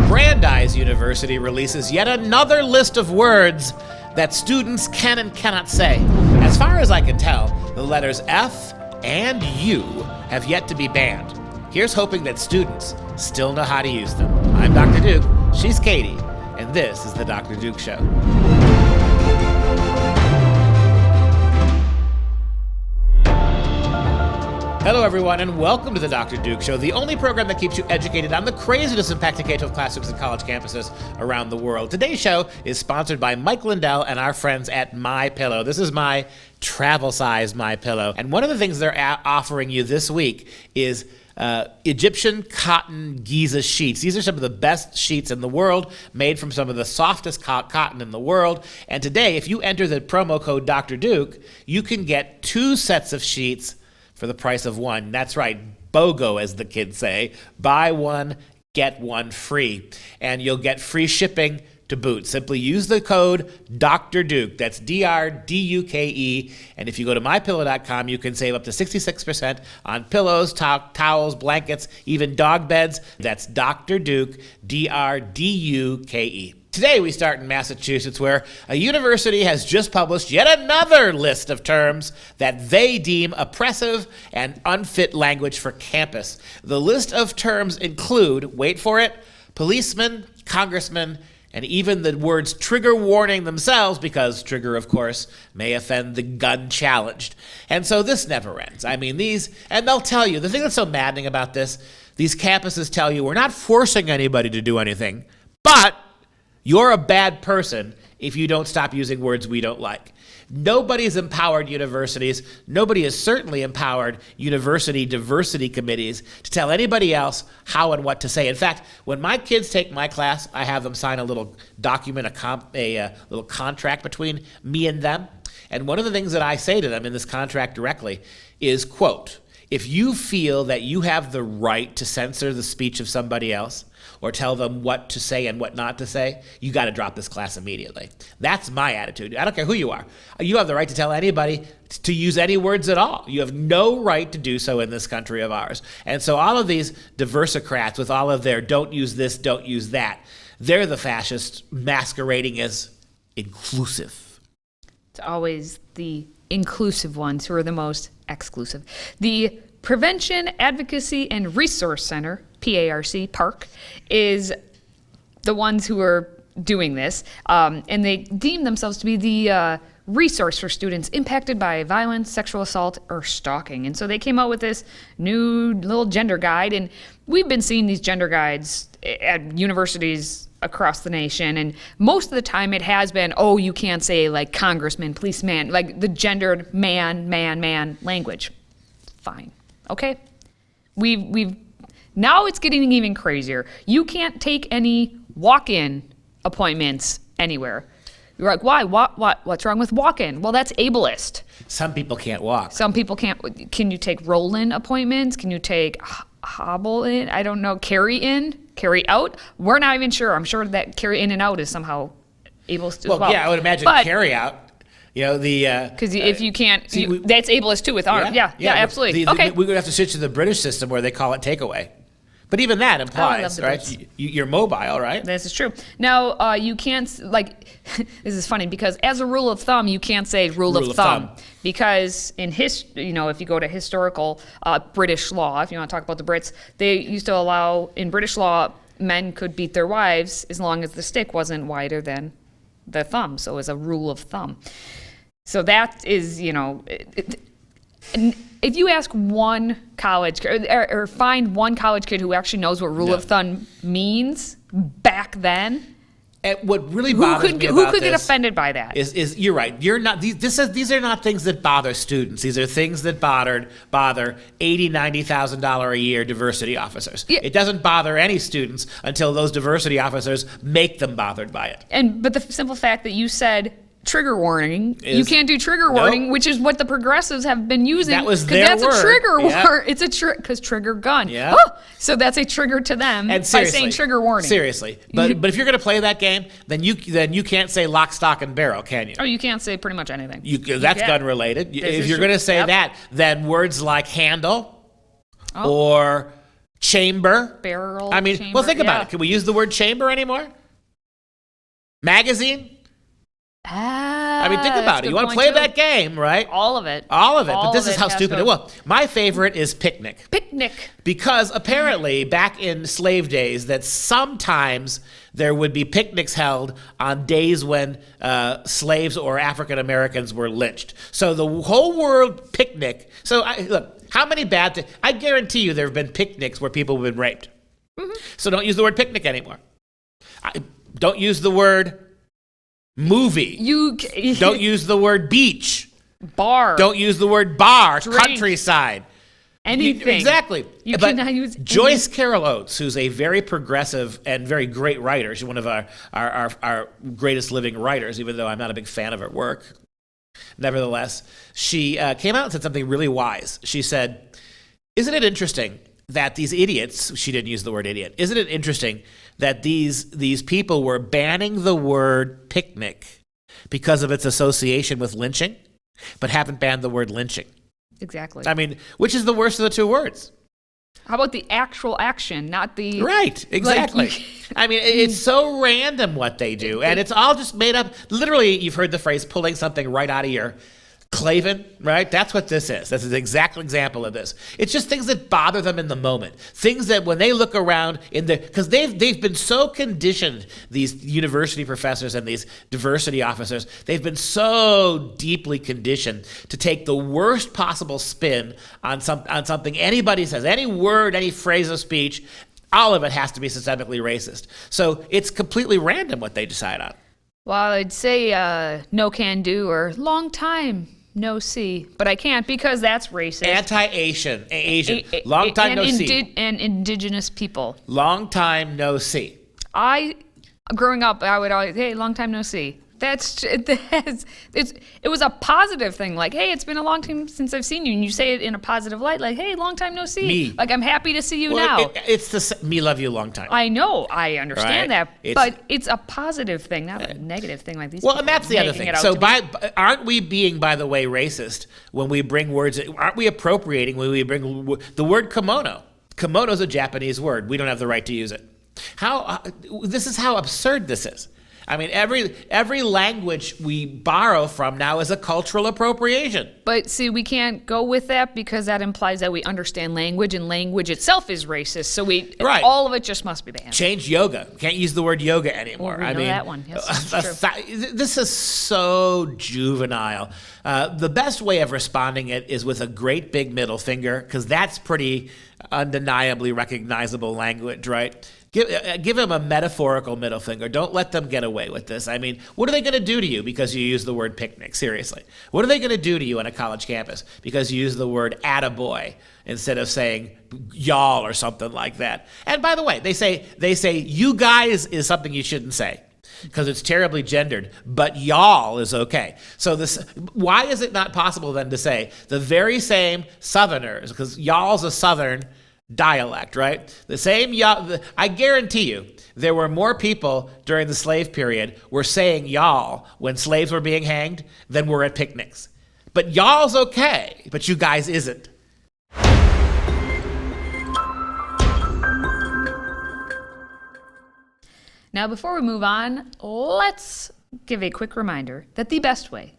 Brandeis University releases yet another list of words that students can and cannot say. As far as I can tell, the letters F and U have yet to be banned. Here's hoping that students still know how to use them. I'm Dr. Duke, she's Katie, and this is the Dr. Duke Show. Hello, everyone, and welcome to the Dr. Duke Show, the only program that keeps you educated on the craziness impacting K-12 classrooms and college campuses around the world. Today's show is sponsored by Mike Lindell and our friends at MyPillow. This is my travel-size MyPillow, and one of the things they're offering you this week is Egyptian cotton Giza sheets. These are some of the best sheets in the world, made from some of the softest cotton in the world. And today, if you enter the promo code Dr. Duke, you can get 2 sets of sheets for the price of one. That's right, BOGO, as the kids say. Buy one, get one free. And you'll get free shipping to boot. Simply use the code Dr. Duke. That's DRDUKE. And if you go to mypillow.com, you can save up to 66% on pillows, towels, blankets, even dog beds. That's Dr. Duke, DRDUKE. Today we start in Massachusetts, where a university has just published yet another list of terms that they deem oppressive and unfit language for campus. The list of terms include, wait for it, policeman, congressman, and even the words trigger warning themselves, because trigger, of course, may offend the gun challenged. And so this never ends. I mean, and they'll tell you, the thing that's so maddening about this, these campuses tell you, we're not forcing anybody to do anything, but you're a bad person if you don't stop using words we don't like. Nobody's empowered universities. Nobody has certainly empowered university diversity committees to tell anybody else how and what to say. In fact, when my kids take my class, I have them sign a little document, a little contract between me and them. And one of the things that I say to them in this contract directly is, quote, if you feel that you have the right to censor the speech of somebody else or tell them what to say and what not to say, you got to drop this class immediately. That's my attitude. I don't care who you are. You have the right to tell anybody to use any words at all. You have no right to do so in this country of ours. And so all of these diversicrats with all of their don't use this, don't use that, they're the fascists masquerading as inclusive. It's always the inclusive ones who are the most exclusive. The Prevention, Advocacy, and Resource Center, PARC, is the ones who are doing this, and they deem themselves to be the resource for students impacted by violence, sexual assault, or stalking. And so they came out with this new little gender guide, and we've been seeing these gender guides at universities across the nation, and most of the time it has been, oh, you can't say like congressman, policeman, like the gendered man language. Fine. Okay? We've now it's getting even crazier. You can't take any walk-in appointments anywhere. You're like, why? What's wrong with walk-in? Well, that's ableist. Some people can't walk. Some people can't. Can you take roll-in appointments? Can you take hobble in? I don't know. Carry in? Carry out? We're not even sure. I'm sure that carry in and out is somehow ableist as well. Well, yeah, I would imagine carry out. You know, because if you can't, that's ableist too with arms. Yeah, absolutely. Okay. We would have to switch to the British system where they call it takeaway. But even that implies, right? You're mobile, right? This is true. Now, you can't, this is funny because as a rule of thumb, you can't say rule of thumb. Because in if you go to historical British law, if you want to talk about the Brits, they used to allow, in British law, men could beat their wives as long as the stick wasn't wider than the thumb. So as a rule of thumb. So that is, if you ask one college or find one college kid who actually knows what rule of thumb means back then, and what really bothers me about who could get offended by that? Is you're right. You're not. These are not things that bother students. These are things that bother $80,000-$90,000 a year diversity officers. Yeah. It doesn't bother any students until those diversity officers make them bothered by it. But the simple fact that you said trigger warning. You can't do trigger warning, which is what the progressives have been using. That was their word. That's a trigger word. It's a because trigger gun. Yeah. Oh, so that's a trigger to them by saying trigger warning. Seriously, but if you're going to play that game, then you can't say lock, stock, and barrel, can you? Oh, you can't say pretty much anything. That's gun related. If you're going to say that, then words like handle or Chamber. Barrel. I mean, chamber, well, think about yeah. it. Can we use the word chamber anymore? Magazine? I mean, think about it. You want to play that game, right? All of it. All of it. All But this of is it how has stupid to- it was. My favorite is picnic. Picnic. Because apparently, back in slave days, that sometimes there would be picnics held on days when slaves or African Americans were lynched. So the whole world picnic. So look, how many bad things? I guarantee you there have been picnics where people have been raped. So don't use the word picnic anymore. Don't use the word movie. Don't use the word beach. Bar. Don't use the word bar, Drink. countryside. Anything. Exactly. You But cannot use Joyce Carol Oates, who's a very progressive and very great writer. She's one of our greatest living writers, even though I'm not a big fan of her work. Nevertheless, she came out and said something really wise. She said, isn't it interesting that these idiots, she didn't use the word idiot, isn't it interesting that these people were banning the word picnic because of its association with lynching, but haven't banned the word lynching? Exactly. I mean, which is the worst of the two words? How about the actual action, not the... Right, exactly. I mean, it's so random what they do, and it's all just made up. Literally, you've heard the phrase pulling something right out of your clavin, right? That's what this is. This is an exact example of this. It's just things that bother them in the moment. Things that when they look around because they've been so conditioned, these university professors and these diversity officers, they've been so deeply conditioned to take the worst possible spin on something anybody says, any word, any phrase of speech, all of it has to be systemically racist. So it's completely random what they decide on. Well, I'd say no can do or long time no see, but I can't because that's racist. Anti-Asian, long time no see. And indigenous people. Long time no see. Growing up, I would always, hey, long time no see. It was a positive thing. Like, hey, it's been a long time since I've seen you. And you say it in a positive light. Like, hey, long time no see. Me. Like, I'm happy to see you Well, now. It's me love you long time. I know. I understand Right. that. But it's a positive thing, not a negative thing like these Well, people and that's the other making thing. it out So to be. aren't we being, by the way, racist when we bring words, aren't we appropriating when we bring the word kimono? Kimono is a Japanese word. We don't have the right to use it. This is how absurd this is. I mean, every language we borrow from now is a cultural appropriation. But see, we can't go with that because that implies that we understand language, and language itself is racist. So Right. all of it just must be banned. Change yoga. Can't use the word yoga anymore. Well, we know that one. Yes, that's true. This is so juvenile. The best way of responding it is with a great big middle finger, because that's pretty undeniably recognizable language, right? Give him a metaphorical middle finger. Don't let them get away with this. I mean, what are they going to do to you because you use the word picnic? Seriously. What are they going to do to you on a college campus because you use the word attaboy instead of saying y'all or something like that? And by the way, they say you guys is something you shouldn't say because it's terribly gendered, but y'all is okay. So why is it not possible then to say the very same Southerners, because y'all's a Southern dialect, right? The same y'all. I guarantee you there were more people during the slave period were saying y'all when slaves were being hanged than were at picnics. But y'all's okay, but you guys isn't. Now, before we move on, let's give a quick reminder that the best way,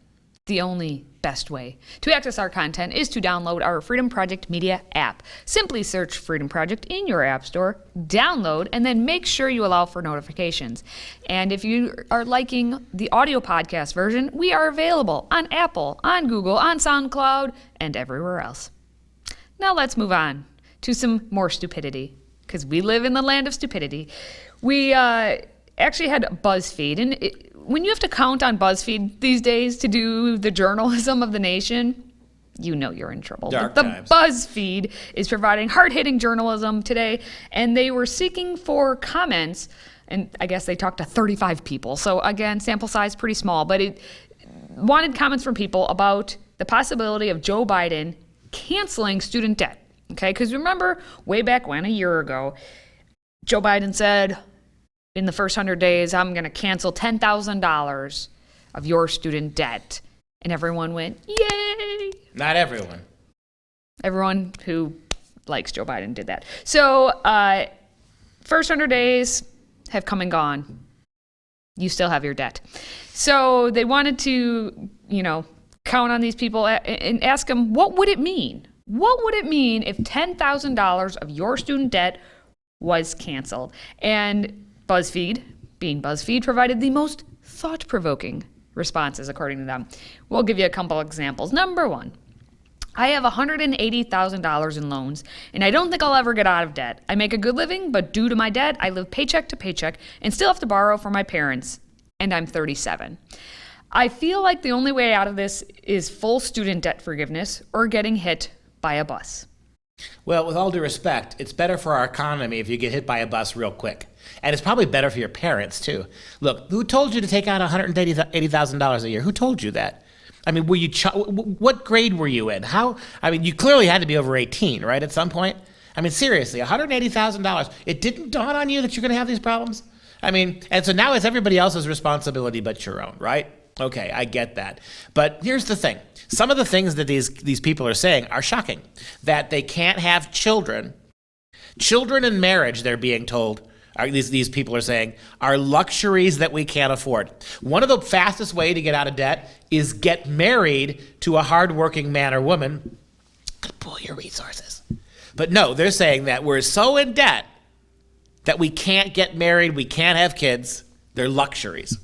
the only best way to access our content is to download our Freedom Project Media app. Simply search Freedom Project in your app store, download, and then make sure you allow for notifications. And if you are liking the audio podcast version, we are available on Apple, on Google, on SoundCloud, and everywhere else. Now let's move on to some more stupidity, because we live in the land of stupidity. We actually had BuzzFeed, and when you have to count on BuzzFeed these days to do the journalism of the nation, you know you're in trouble. Dark But times. BuzzFeed is providing hard-hitting journalism today, and they were seeking for comments, and I guess they talked to 35 people. So again, sample size pretty small, but it wanted comments from people about the possibility of Joe Biden canceling student debt. Okay, because remember, way back when, a year ago, Joe Biden said, in the first 100 days, I'm going to cancel $10,000 of your student debt. And everyone went, yay! Not everyone. Everyone who likes Joe Biden did that. So first 100 days have come and gone. You still have your debt. So they wanted to, count on these people and ask them, what would it mean? What would it mean if $10,000 of your student debt was canceled? And BuzzFeed, being BuzzFeed, provided the most thought-provoking responses, according to them. We'll give you a couple examples. Number one, I have $180,000 in loans, and I don't think I'll ever get out of debt. I make a good living, but due to my debt, I live paycheck to paycheck and still have to borrow from my parents, and I'm 37. I feel like the only way out of this is full student debt forgiveness or getting hit by a bus. Well, with all due respect, it's better for our economy if you get hit by a bus real quick. And it's probably better for your parents, too. Look, who told you to take out $180,000 a year? Who told you that? I mean, what grade were you in? You clearly had to be over 18, right, at some point? I mean, seriously, $180,000. It didn't dawn on you that you're going to have these problems? I mean, and so now it's everybody else's responsibility but your own, right? Okay, I get that. But here's the thing. Some of the things that these people are saying are shocking. That they can't have children. Children in marriage, they're being told, these people are saying, are luxuries that we can't afford. One of the fastest way to get out of debt is get married to a hardworking man or woman. Pool your resources. But no, they're saying that we're so in debt that we can't get married, we can't have kids. They're luxuries.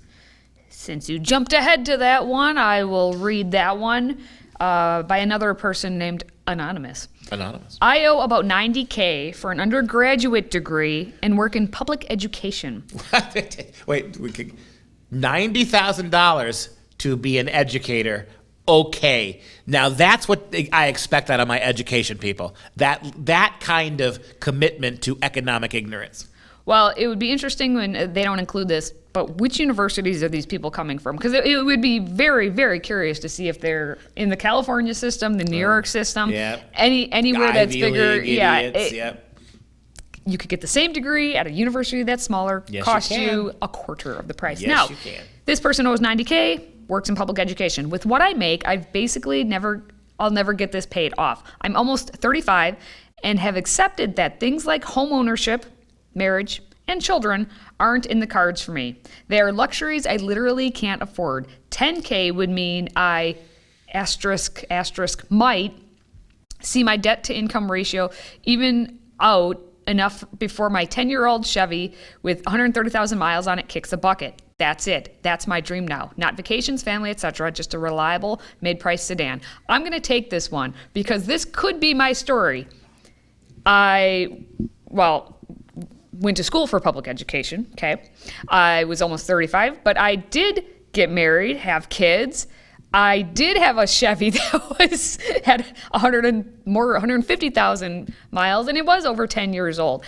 Since you jumped ahead to that one, I will read that one by another person named Anonymous. Anonymous. I owe about $90K for an undergraduate degree and work in public education. Wait, $90,000 to be an educator. Okay. Now that's what I expect out of my education people. That kind of commitment to economic ignorance. Well, it would be interesting when they don't include this, but which universities are these people coming from? Because it would be very, very curious to see if they're in the California system, the New York system, anywhere that's bigger. You could get the same degree at a university that's smaller, cost you a quarter of the price. Yes, now, you can. This person owes $90K, works in public education. With what I make, I've basically I'll never get this paid off. I'm almost 35 and have accepted that things like home ownership, marriage, and children aren't in the cards for me. They are luxuries I literally can't afford. $10K would mean I ** might see my debt to income ratio even out enough before my 10-year-old Chevy with 130,000 miles on it kicks a bucket. That's it. That's my dream now. Not vacations, family, etc. Just a reliable mid-price sedan. I'm going to take this one because this could be my story. Went to school for public education, okay? I was almost 35, but I did get married, have kids. I did have a Chevy that had 150,000 miles, and it was over 10 years old.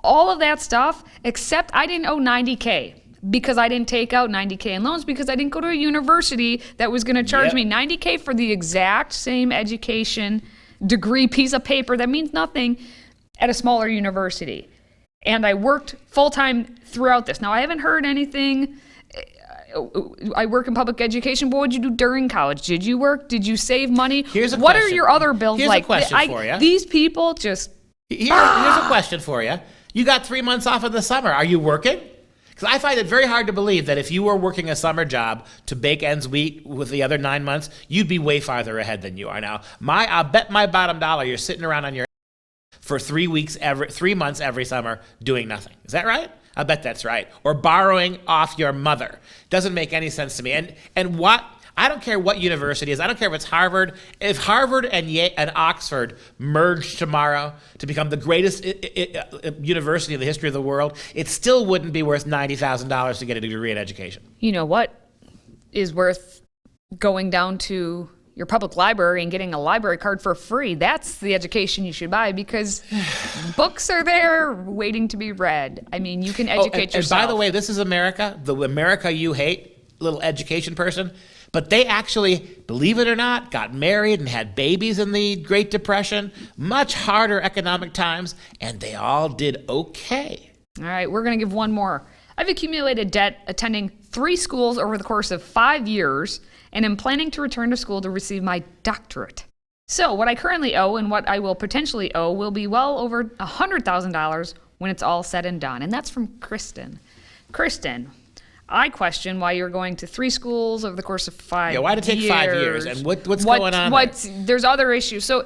All of that stuff, except I didn't owe $90K because I didn't take out $90K in loans because I didn't go to a university that was going to charge me $90K for the exact same education degree piece of paper that means nothing at a smaller university. And I worked full-time throughout this. Now, I haven't heard anything. I work in public education, but what did you do during college? Did you work? Did you save money? What are your other bills like? Here's a question for you. These people just... Here's a question for you. You got 3 months off of the summer. Are you working? Because I find it very hard to believe that if you were working a summer job to make ends meet with the other 9 months, you'd be way farther ahead than you are now. I'll bet my bottom dollar you're sitting around on your for 3 months every summer doing nothing. Is that right? I bet that's right. Or borrowing off your mother. Doesn't make any sense to me. And what I don't care what university it is. I don't care if it's Harvard. If Harvard and Oxford merged tomorrow to become the greatest university in the history of the world, it still wouldn't be worth $90,000 to get a degree in education. You know what is worth going down to your public library and getting a library card for free? That's the education you should buy because books are there waiting to be read. I mean, you can educate yourself. And by the way, this is America, the America you hate, little education person. But they actually, believe it or not, got married and had babies in the Great Depression, much harder economic times, and they all did okay. All right, we're going to give one more. I've accumulated debt attending 3 schools over the course of 5 years, and am planning to return to school to receive my doctorate. So what I currently owe and what I will potentially owe will be well over $100,000 when it's all said and done. And that's from Kristen. Kristen, I question why you're going to 3 schools over the course of 5 years. Yeah, why did it take 5 years? And what's going on there? There's other issues. So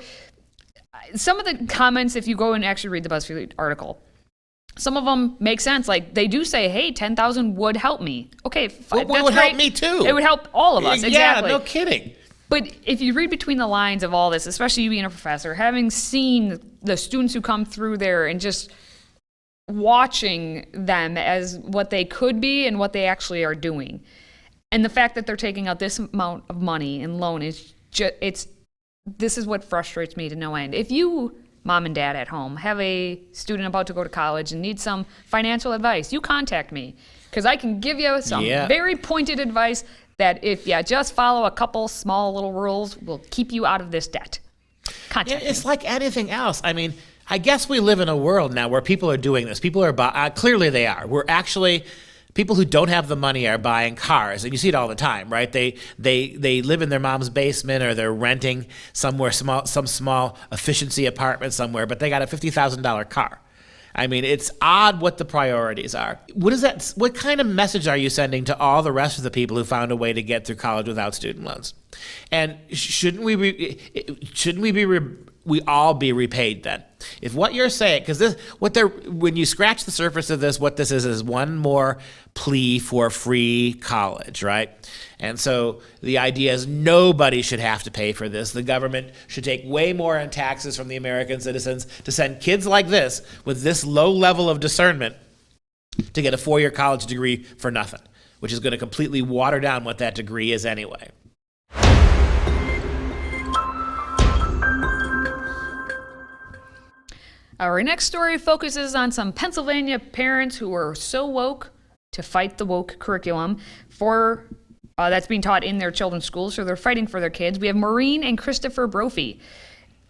some of the comments, if you go and actually read the BuzzFeed article, some of them make sense. Like, they do say, hey, 10,000 would help me. Okay, It would help me too. It would help all of us. Yeah, Exactly. no kidding. But if you read between the lines of all this, especially you being a professor, having seen the students who come through there and just watching them as what they could be and what they actually are doing, and the fact that they're taking out this amount of money in loan is this is what frustrates me to no end. If you, mom and dad at home, have a student about to go to college and need some financial advice, you contact me, because I can give you some very pointed advice that if you just follow a couple small little rules will keep you out of this debt. Contact me. It's like anything else. I mean, I guess we live in a world now where people are doing this. People are clearly they are. We're actually people who don't have the money are buying cars, and you see it all the time, right? They live in their mom's basement, or they're renting somewhere some small efficiency apartment somewhere, but they got a $50,000 car. I mean, it's odd what the priorities are. What kind of message are you sending to all the rest of the people who found a way to get through college without student loans? And shouldn't we all be repaid then? If what you're saying, because when you scratch the surface of this, what this is one more plea for free college, right? And so the idea is nobody should have to pay for this. The government should take way more in taxes from the American citizens to send kids like this with this low level of discernment to get a 4-year college degree for nothing, which is going to completely water down what that degree is anyway. Our next story focuses on some Pennsylvania parents who were so woke to fight the woke curriculum that's being taught in their children's schools, so they're fighting for their kids. We have Maureen and Christopher Brophy.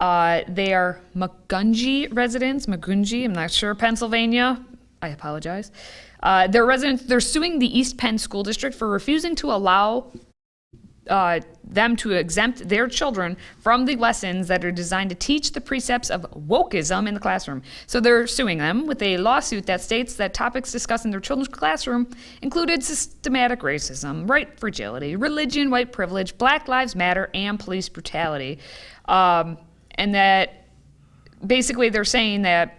They are Magungie residents. Magungie, I'm not sure, Pennsylvania. I apologize. They're residents. They're suing the East Penn School District for refusing to allow them to exempt their children from the lessons that are designed to teach the precepts of wokeism in the classroom. So they're suing them with a lawsuit that states that topics discussed in their children's classroom included systematic racism, white fragility, religion, white privilege, Black Lives Matter, and police brutality. And that basically they're saying that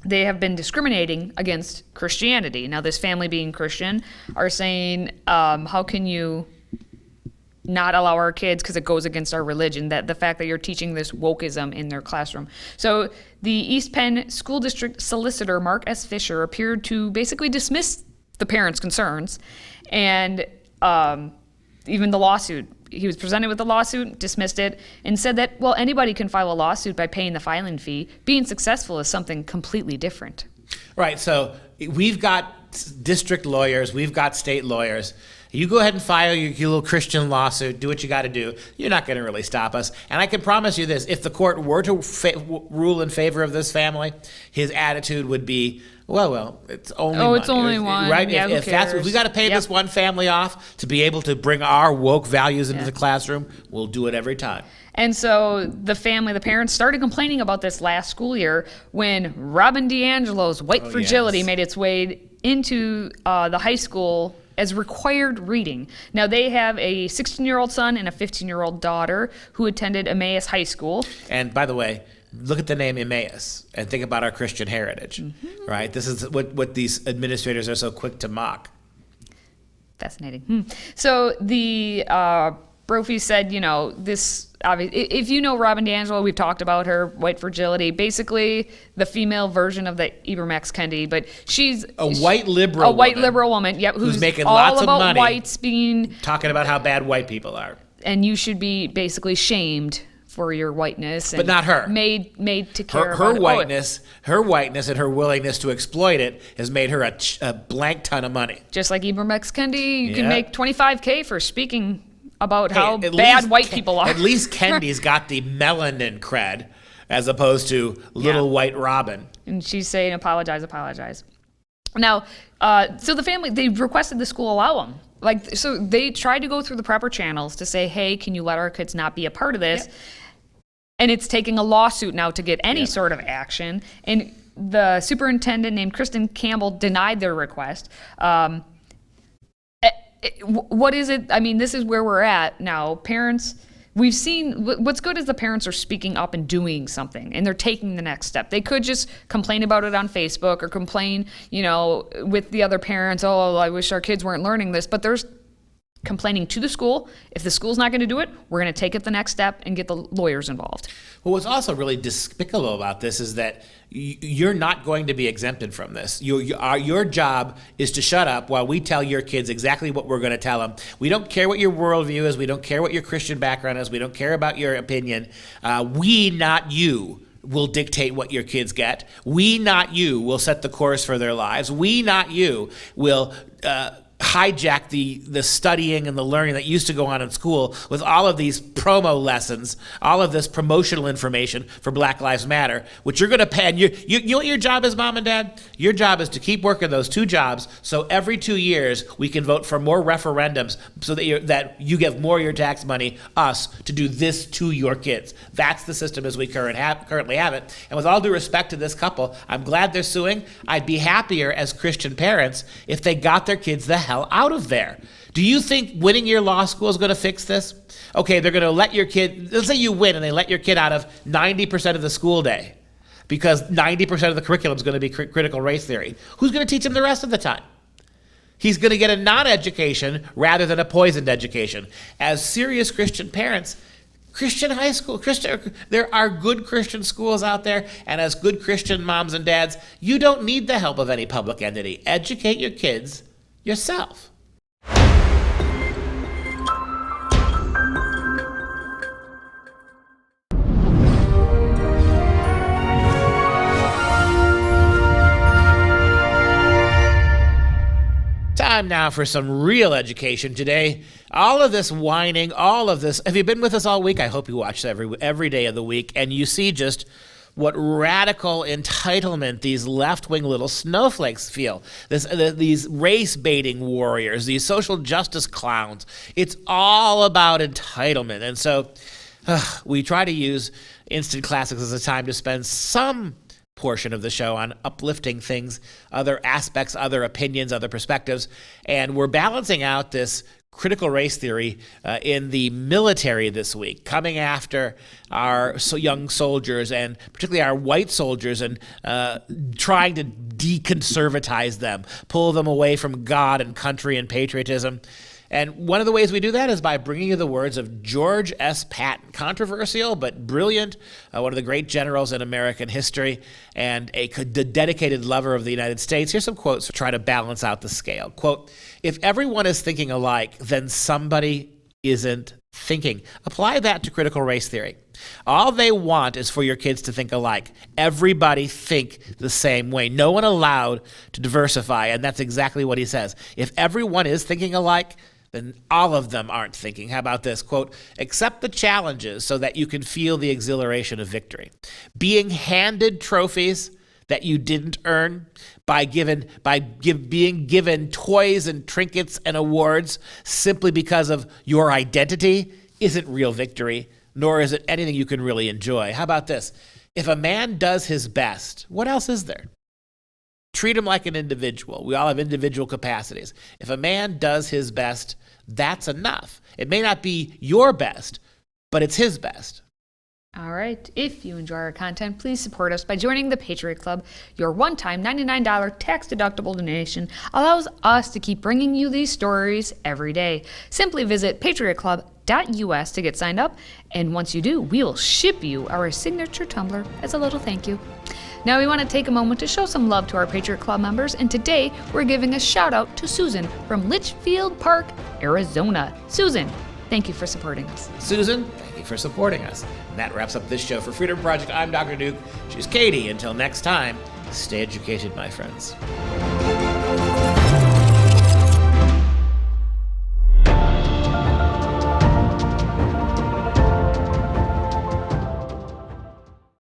they have been discriminating against Christianity. Now, this family being Christian are saying, how can you not allow our kids, because it goes against our religion, that the fact that you're teaching this wokeism in their classroom. So the East Penn School District solicitor, Mark S. Fisher, appeared to basically dismiss the parents' concerns, and even the lawsuit. He was presented with the lawsuit, dismissed it, and said that, well, anybody can file a lawsuit by paying the filing fee. Being successful is something completely different. Right, so we've got district lawyers, we've got state lawyers. You go ahead and file your little Christian lawsuit, do what you got to do. You're not going to really stop us. And I can promise you this, if the court were to rule in favor of this family, his attitude would be, well, it's only money. It's only one. Right? Yeah, If we got to pay this one family off to be able to bring our woke values into the classroom, we'll do it every time. And so the parents started complaining about this last school year when Robin DiAngelo's White Fragility made its way into the high school as required reading. Now, they have a 16-year-old son and a 15-year-old daughter who attended Emmaus High School. And by the way, look at the name Emmaus and think about our Christian heritage, right? This is what these administrators are so quick to mock. Fascinating. So the Brophy said, this, if you know Robin DiAngelo, we've talked about her, White Fragility, basically the female version of the Ibram X. Kendi, but she's a white liberal woman, who's making all lots of about money, whites being talking about how bad white people are, and you should be basically shamed for your whiteness, but not her. Made to care her about whiteness, her whiteness, and her willingness to exploit it has made her a blank ton of money. Just like Ibram X. Kendi, you can make $25K for speaking about how bad least white people are. At least Kendi's got the melanin cred as opposed to little white Robin. And she's saying, apologize. Now, so the family, they requested the school allow them. So they tried to go through the proper channels to say, hey, can you let our kids not be a part of this? And it's taking a lawsuit now to get any sort of action. And the superintendent named Kristen Campbell denied their request. What is it? I mean, this is where we're at now. Parents, we've seen what's good is the parents are speaking up and doing something, and they're taking the next step. They could just complain about it on Facebook or complain, with the other parents. Oh, I wish our kids weren't learning this. But there's complaining to the school. If the school's not going to do it, we're going to take it the next step and get the lawyers involved. Well, what's also really despicable about this is that you're not going to be exempted from this. Your job is to shut up while we tell your kids exactly what we're going to tell them. We don't care what your worldview is. We don't care what your Christian background is. We don't care about your opinion. We, not you, will dictate what your kids get. We, not you, will set the course for their lives. We, not you, will hijack the studying and the learning that used to go on in school with all of these promo lessons, all of this promotional information for Black Lives Matter, which you're going to pay. And you know what your job is, Mom and Dad? Your job is to keep working those 2 jobs so every 2 years we can vote for more referendums so that you give more of your tax money, us, to do this to your kids. That's the system as we currently have it. And with all due respect to this couple, I'm glad they're suing. I'd be happier as Christian parents if they got their kids the hell out of there. Do you think winning your law school is going to fix this? Okay, they're going to let your kid, let's say you win and they let your kid out of 90% of the school day because 90% of the curriculum is going to be critical race theory. Who's going to teach him the rest of the time? He's going to get a non-education rather than a poisoned education. As serious Christian parents, Christian high school, there are good Christian schools out there, and as good Christian moms and dads, you don't need the help of any public entity. Educate your kids yourself. Time now for some real education today. All of this whining, all of this. Have you been with us all week? I hope you watch every day of the week, and you see just what radical entitlement these left-wing little snowflakes feel. These race-baiting warriors, these social justice clowns. It's all about entitlement. And so we try to use Instant Classics as a time to spend some portion of the show on uplifting things, other aspects, other opinions, other perspectives. And we're balancing out this critical race theory in the military this week, coming after our young soldiers and particularly our white soldiers and trying to deconservatize them, pull them away from God and country and patriotism. And one of the ways we do that is by bringing you the words of George S. Patton, controversial but brilliant, one of the great generals in American history, and a dedicated lover of the United States. Here's some quotes to try to balance out the scale. Quote, "If everyone is thinking alike, then somebody isn't thinking." Apply that to critical race theory. All they want is for your kids to think alike. Everybody think the same way. No one allowed to diversify, and that's exactly what he says. If everyone is thinking alike, then all of them aren't thinking. How about this? Quote, "Accept the challenges so that you can feel the exhilaration of victory. Being handed trophies that you didn't earn, being given toys and trinkets and awards simply because of your identity isn't real victory, nor is it anything you can really enjoy. How about this? If a man does his best, what else is there? Treat him like an individual. We all have individual capacities. If a man does his best, that's enough. It may not be your best, but it's his best." All right. If you enjoy our content, please support us by joining the Patriot Club. Your one-time $99 tax-deductible donation allows us to keep bringing you these stories every day. Simply visit patriotclub.us to get signed up, and once you do, we will ship you our signature tumbler as a little thank you. Now we want to take a moment to show some love to our Patriot Club members, and today we're giving a shout out to Susan from Litchfield Park, Arizona. Susan, thank you for supporting us. Susan, thank you for supporting us. And that wraps up this show. For Freedom Project, I'm Dr. Duke. She's Katie. Until next time, stay educated, my friends.